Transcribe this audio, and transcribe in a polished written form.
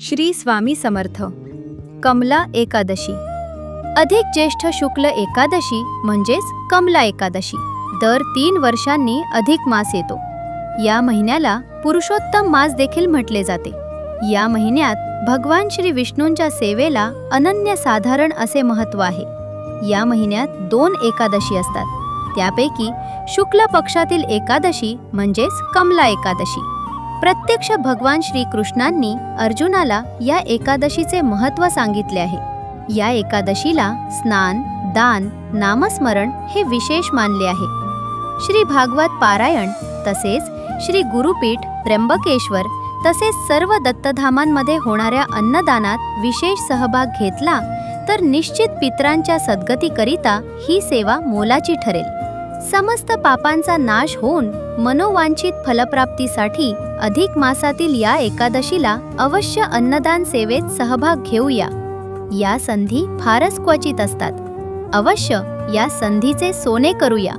श्री स्वामी समर्थ. कमला एकादशी. अधिक ज्येष्ठ शुक्ल एकादशी म्हणजेच कमला एकादशी दर 3 वर्षांनी अधिक मास येतो. या महिन्याला पुरुषोत्तम मास देखील म्हटले जाते. या महिन्यात भगवान श्री विष्णूंच्या सेवेला अनन्यसाधारण असे महत्त्व आहे. या महिन्यात 2 एकादशी असतात. त्यापैकी शुक्ल पक्षातील एकादशी म्हणजेच कमला एकादशी. प्रत्यक्ष भगवान श्रीकृष्णांनी अर्जुनाला या एकादशीचे महत्त्व सांगितले आहे. या एकादशीला स्नान, दान, नामस्मरण हे विशेष मानले आहे. श्री भागवत पारायण तसेच श्री गुरुपीठ, त्र्यंबकेश्वर तसेच सर्व दत्तधामांमध्ये होणाऱ्या अन्नदानात विशेष सहभाग घेतला तर निश्चित पितरांच्या सद्गतीकरिता ही सेवा मोलाची ठरेल. समस्त पापांचा नाश होऊन मनोवांछित फलप्राप्तीसाठी अधिक मासातील या एकादशीला अवश्य अन्नदान सेवेत सहभाग घेऊया. या संधी फारच क्वचित असतात. अवश्य या संधीचे सोने करूया.